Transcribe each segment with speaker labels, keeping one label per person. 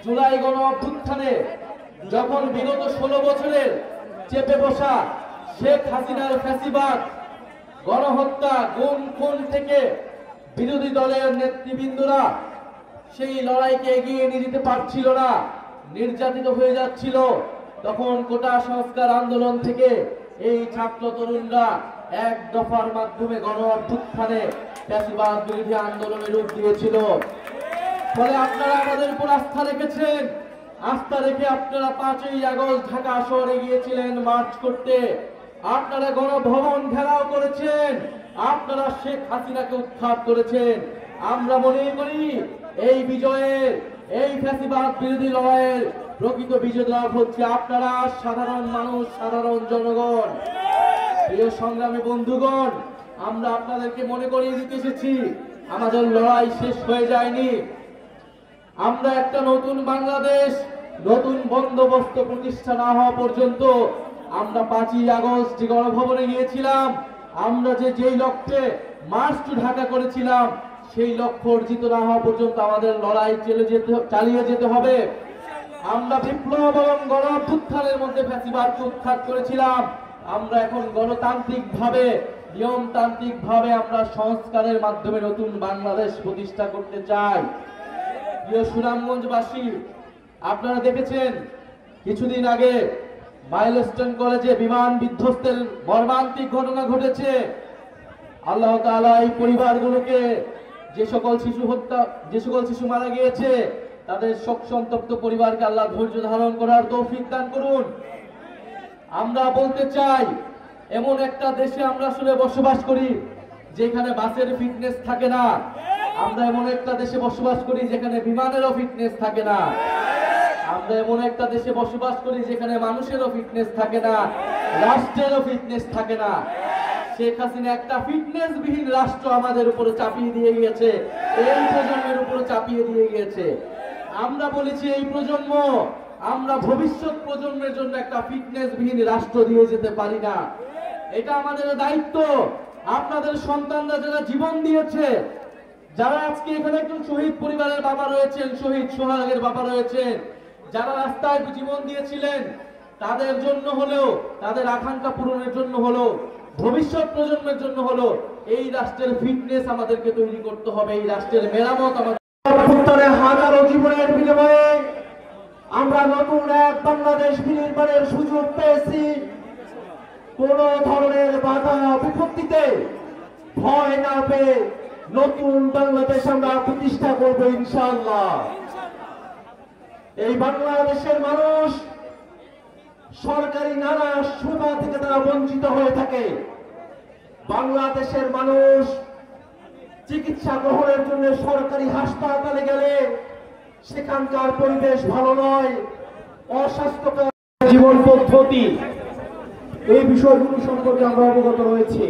Speaker 1: জুলাই গণ অভ্যুত্থানে যখন বিগত 16 বছরের চেপে বসা শেখ হাসিনার ফ্যাসিবাদ, গণহত্যা, গুম খুন থেকে বিরোধী দলের নেতৃবৃন্দরা সেই লড়াইকে এগিয়ে নিয়ে যেতে পারছিল না, নির্যাতিত হয়ে যাচ্ছিল, তখন কোটা সংস্কার আন্দোলন থেকে এই ছাত্র তরুণরা এক দফার মাধ্যমে গণ অভ্যুত্থানে ফ্যাসিবাদ বিরোধী আন্দোলনের রূপ দিয়েছিল। ফলে আপনারা আমাদের উপর আস্থা রেখেছেন, আস্থা রেখে আপনারা 5ই আগস্ট ঢাকা শহরে গিয়েছিলেন মার্চ করতে, আপনারা গণভবন ঘেরাও করেছেন, আপনারা শেখ হাসিনাকে উৎখাত করেছেন। আমরা মনে করি এই বিজয়ের, এই ফ্যাসিবাদ বিরোধী লড়াইয়ের প্রকৃত বিজয়ী হচ্ছে আপনারা, সাধারণ মানুষ, সাধারণ জনগণ। প্রিয় সংগ্রামী বন্ধুগণ, আমরা আপনাদেরকে মনে করিয়ে দিতে এসেছি আমাদের লড়াই শেষ হয়ে যায়নি। আমরা একটা নতুন বাংলাদেশ, নতুন বন্দোবস্ত প্রতিষ্ঠা না হওয়া পর্যন্ত আমরা 5ই আগস্ট যে গণভবনে গিয়েছিলাম, আমরা যেই লক্ষ্যে মার্চ টু ঢাকা করেছিলাম, সেই লক্ষ্য অর্জিত না হওয়া পর্যন্ত আমাদের লড়াই চালিয়ে যেতে হবে। আমরা বিপ্লব এবং গণ অভ্যুত্থানের মধ্যে ফ্যাসিবাদকে উৎখাত করেছিলাম, আমরা এখন গণতান্ত্রিক ভাবে, নিয়মতান্ত্রিক ভাবে আমরা সংস্কারের মাধ্যমে নতুন বাংলাদেশ প্রতিষ্ঠা করতে চাই। প্রিয় সুনামগঞ্জবাসী, আপনারা দেখেছেন কিছুদিন আগে মাইলস্টোন কলেজে বিমান বিধ্বস্তের মর্মান্তিক ঘটনা ঘটেছে। আল্লাহ তাআলা এই পরিবারগুলোকে, যে সকল শিশু মারা গিয়েছে, তাদের শোক সন্তপ্ত পরিবারকে আল্লাহ ধৈর্য ধারণ করার তৌফিক দান করুন। আমরা বলতে চাই, এমন একটা দেশে আমরা আসলে বসবাস করি যেখানে বাসের ফিটনেস থাকে না, আমরা এমন একটা দেশে বসবাস করি যেখানে বিমানেরও ফিটনেস থাকে না, আমরা এমন একটা দেশে বসবাস করি যেখানে মানুষেরও ফিটনেস থাকে না, রাষ্ট্রেরও ফিটনেস থাকে না। শেখ হাসিনা একটা ফিটনেস বিহীন রাষ্ট্র আমাদের উপরে চাপিয়ে দিয়ে গিয়েছে, এই প্রজন্মের উপরে চাপিয়ে দিয়ে গিয়েছে। আমরা বলেছি এই প্রজন্ম, আমরা ভবিষ্যৎ প্রজন্মের জন্য একটা ফিটনেস বিহীন রাষ্ট্র দিয়ে যেতে পারি না। এটা আমাদের দায়িত্ব। আপনাদের সন্তানরা যারা জীবন দিয়েছে, যারা আজকে এখানে একজন শহীদ পরিবারের বাবা রয়েছেন, শহীদ সোহাগের বাবা রয়েছেন, যারা রাস্তায় জীবন দিয়েছিলেন, তাদের জন্য হলেও, তাদের আকাঙ্ক্ষা পূরণের জন্য হলো, ভবিষ্যৎ প্রজন্মের জন্য হলো, এই রাষ্ট্রের ফিটনেস আমাদেরকে তৈরি করতে হবে, এই রাষ্ট্রের মেরামত আমাদের।
Speaker 2: হাজারো জীবনের বিনিময়ে আমরা নতুন এক বাংলাদেশ বিনির্মাণের সুযোগ পেয়েছি। কোন ধরনের বাধা বিপত্তিতে ভয় না পেয়ে নতুন বাংলাদেশ আমরা প্রতিষ্ঠা করব ইনশাআল্লাহ। এই বাংলাদেশের মানুষ সরকারি নানা সুবিধা থেকে তারা বঞ্চিত হয়ে থাকে। বাংলাদেশের মানুষ চিকিৎসা গ্রহণের জন্য সরকারি হাসপাতালে গেলে সেখানকার পরিবেশ ভালো নয়, অস্বাস্থ্যকর জীবন পদ্ধতি, এই বিষয়গুলো সম্পর্কে আমরা অবগত রয়েছি।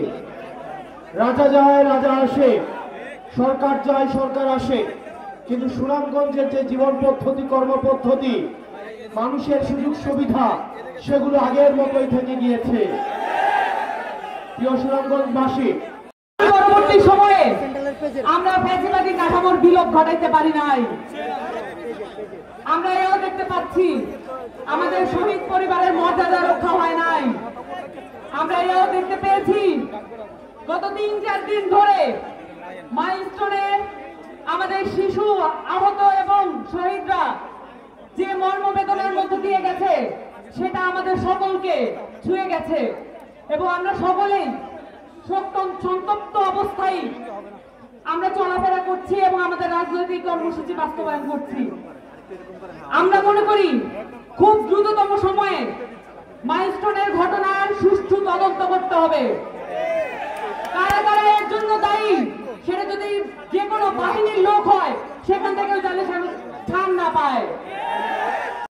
Speaker 2: রাজা যায় রাজা আসে, সরকার যায় সরকার আসে, কিন্তু সুনামগঞ্জের যে জীবন পদ্ধতি, কর্মপদ্ধতি, মানুষের সুযোগ সুবিধা, সেগুলো আগের মতোই থেকে গিয়েছে। প্রিয় সুনামগঞ্জবাসী,
Speaker 3: পরবর্তী সময়ে আমরা ফ্যাসিবাদী কাঠামোর বিলোপ ঘটাইতে পারি নাই। আমরা এও দেখতে পাচ্ছি আমাদের শহীদ পরিবারের মর্যাদা রক্ষা হয় নাই। আমরা এও দেখতে পেয়েছি গত 3-4 দিন ধরে মাইলস্টোনে আমাদের শিশু আহত এবং শহীদরা যে মর্মবেদনার মধ্য দিয়ে গেছে, সেটা আমাদের সকলকে ছুঁয়ে গেছে এবং আমরা সকলেই সন্তপ্ত অবস্থায় আমরা চলাফেরা করছি এবং আমাদের রাজনৈতিক কর্মসূচি বাস্তবায়ন করছি। আমরা মনে করি খুব দ্রুততম সময়ে মাইলস্টোনের ঘটনার সুষ্ঠু তদন্ত করতে হবে। কারা কারা এর জন্য দায়ী, সেটা যদি যে কোনো বাহিনীর লোক হয়, সেখান থেকেও যাতে ছাড় না পায়।